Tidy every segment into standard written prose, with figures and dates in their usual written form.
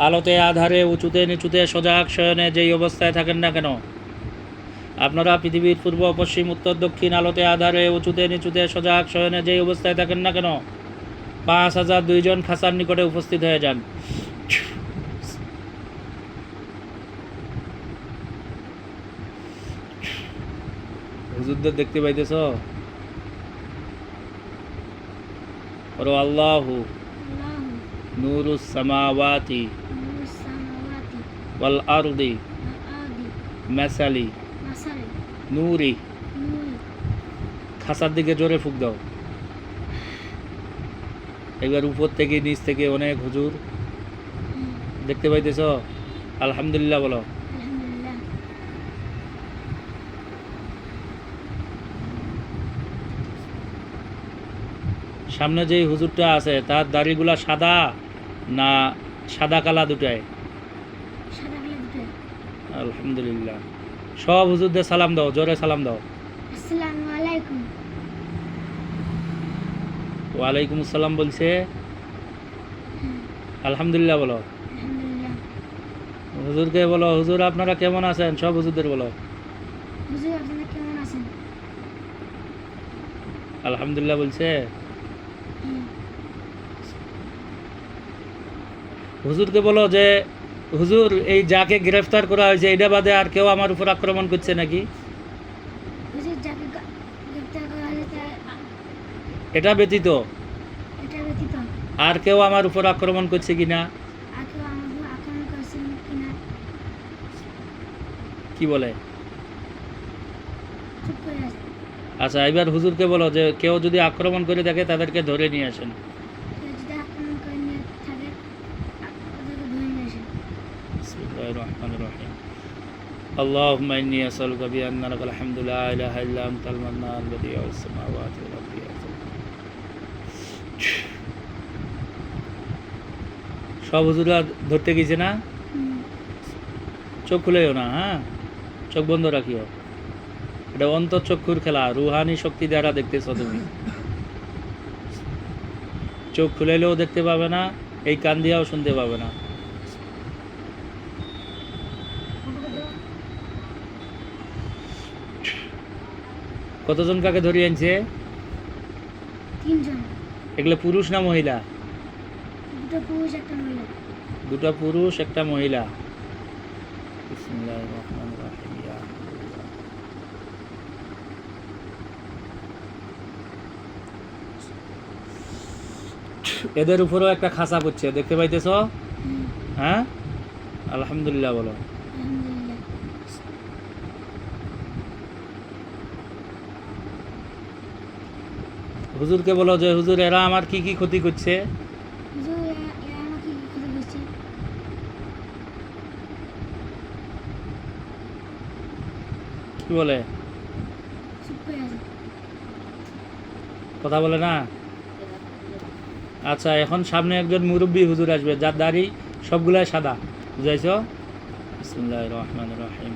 আলোতে আধারে উঁচুতে নিচুতে সজাগ শয়নে যেই অবস্থায় থাকেন না কেন, আপনারা পৃথিবীর পূর্ব পশ্চিম উত্তর দক্ষিণ আলোতে আধারে উঁচুতে নিচুতে সজাগ শয়নে যেই অবস্থায় থাকেন না কেন, 5002 জন খাসার নিকটে উপস্থিত হয়ে যান। হুজুরদের দেখতে পাইতেছ? বলো আল্লাহু নূরুস সামাওয়াতি ওয়াল আরদি মাসালি নূরি। খাসার দিকে জোরে ফুঁক দাও। এবার উপর থেকে নিচ থেকে অনেক হুজুর দেখতে পাইতেছ? আলহামদুলিল্লাহ বলো। সামনে যেই হুজুরটা আছে তার দাড়িগুলা সাদা না সাদা কালা দুটাই? আলহামদুলিল্লাহ। সব হুজুরদের সালাম দাও, জোরে সালাম দাও। আসসালামু আলাইকুম। ওয়ালাইকুম আসসালাম বলছে। আলহামদুলিল্লাহ বলো। আলহামদুলিল্লাহ। হুজুরকে বলো, হুজুর আপনারা কেমন আছেন? সব হুজুরদের বলো। হুজুর আপনারা কেমন আছেন? আলহামদুলিল্লাহ বলছে। হুজুরকে বলো যে হুজুর এই যাকে গ্রেফতার করা হয়েছে এটা বাদে আর কেউ আমার উপর আক্রমণ করছে নাকি? হুজুর যাকে গ্রেফতার করা হয়েছে এটা ব্যতীত এটা ব্যতীত আর কেউ আমার উপর আক্রমণ করছে কিনা? আর কেউ আমার উপর আক্রমণ করেছেন কিনা? কি বলে? চুপ করে আছে। আচ্ছা, এবার হুজুরকে বলো যে কেউ যদি আক্রমণ করে থাকে তাদেরকে ধরে নিয়ে আসেন। কেউ যদি আক্রমণ করে নিয়ে থাকে ওদেরকে ধরে নিয়ে আসেন। বিসমিল্লাহির রহমানির রহিম। اللهم إني أسألك بأن لك الحمد لا إله إلا أنت المنان بديع السماوات والأرض يا ذا সব হুজুরা ধরতে গেছে না? চোখ খুলেও না, হ্যাঁ, চোখ বন্ধ রাখিও। এটা অন্তঃচক্ষুর খেলা, রুহানি শক্তি দ্বারা দেখতেছ তুমি। চোখ খুলেলেও দেখতে পাবে না, এই কান দিয়েও শুনতে পাবে না। কতজন কাকে ধরিয়ে আনছে? 3 জন। এগুলো পুরুষ না মহিলা? 2টা পুরুষ একটা মহিলা। 2টা পুরুষ একটা মহিলা। বিসমিল্লাহির রহমানির রহিম। ইয়া আল্লাহ। এদের উপরেও একটা খাঁচা পড়ছে, দেখতে পাইতেছ? হ্যাঁ, আলহামদুলিল্লাহ বলো। আলহামদুলিল্লাহ। হুজুরকে বলো যে হুজুর এরা আমার কি কি ক্ষতি করছে? হুজুর এরা আমাকে কি ক্ষতি করছে? কি বলে? চুপ করে আছে। কথা বলে না? আচ্ছা, এখন সামনে একজন মুরব্বী হুজুর আসবে যার দাড়ি সবগুলাই সাদা, বুঝাইছ? বিসমিল্লাহির রহমানির রহিম।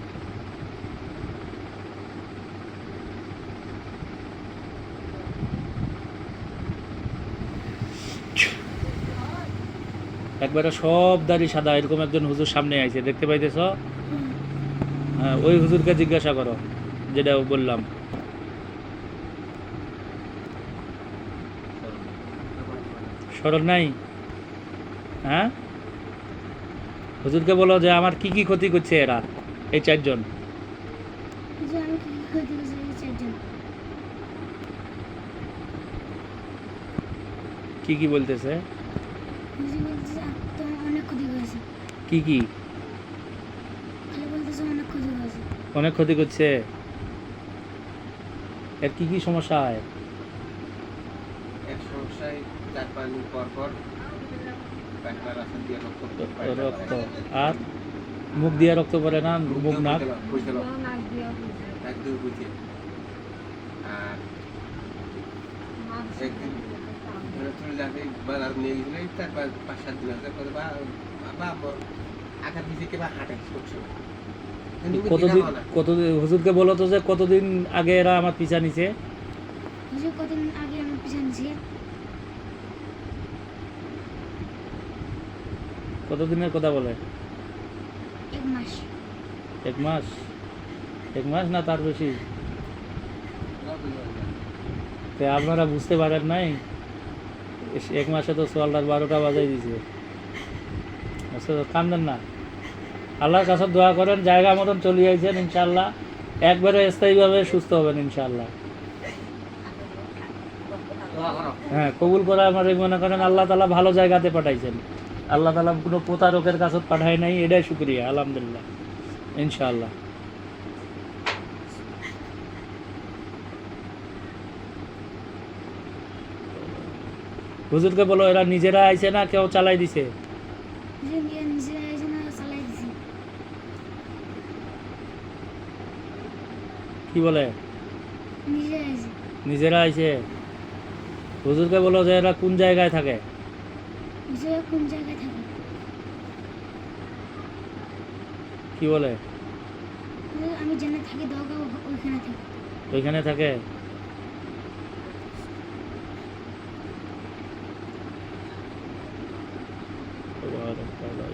একবারে সব দাড়ি সাদা এরকম একজন হুজুর সামনে আইছে, দেখতে পাইতেছ? হ্যাঁ, ওই হুজুরকে জিজ্ঞাসা করো যেটা বললাম। স্মরণ নাই? হ্যাঁ, হুজুরকে বলো যে আমার কি কি ক্ষতি করছে এরা, এই 4 জন। হুজুর আমি কি কি ক্ষতি করছি এই 4 জন? কি কি বলতেছে? হুজুর বলতেছে তোমার অনেক ক্ষতি করেছে। কি কি? খালি বলতেছে অনেক ক্ষতি করেছে। অনেক ক্ষতি করছে। এর কি কি সমস্যা হয়? এক সমস্যায় 4-5 দিন পর পর পায়খানার রাস্তা দিয়ে রক্ত আর মুখ দিয়ে রক্ত পড়ে না? মুখ নাক বুঝতে নাক দিয়ে বুঝে। আর একদিন ধরে তুলে যাকে বাজার নিয়ে গেছিল 4-5-7 দিন আছে করে বাবা আঘাত দিয়েছে কেবা হাঁটে করছে। কতদিন হুজুরকে বলো তো যে কতদিন আগে এরা আমার পিছা নিছে? হুজুর কতদিন আগে আমার পিছনে ছিল? কতদিনের কথা বলে? 1 মাস। 1 মাস? 1 মাস না তার বেশি? তো আপনারা বুঝতে পারেন নাই? 1 মাসে তো সোয়ালটার 12টা বাজাই দিছে। আচ্ছা, কান্দেন না, আল্লাহর কাছে দোয়া করেন, জায়গা মতন চলে আইছেন ইনশাল্লাহ, একবারে স্থায়ীভাবে সুস্থ হবেন ইনশাল্লাহ। হ্যাঁ, কবুল করা আমার মনে করেন আল্লাহ তাআলা ভালো জায়গাতে পাঠাইছেন। আল্লাহ তাআলা কোনো প্রতারকের কাছে পাঠায় নাই, এটাই শুকরিয়া, আলহামদুলিল্লাহ, ইনশাআল্লাহ। হুজুরকে বলো এরা নিজেরা আইছে না কেউ চালাই দিছে? যে নিজে আইছে না চালাই দিছি। কি বলে? নিজে আইছে। নিজেরা আইছে? হুজুরকে বলো যে এরা কোন জায়গায় থাকে? যে কোন জায়গায় থাকে? কি বলে? আমি যেখানে থাকি দরগা ওইখানে থাকি। ওইখানে থাকে? তাবারাক আল্লাহ।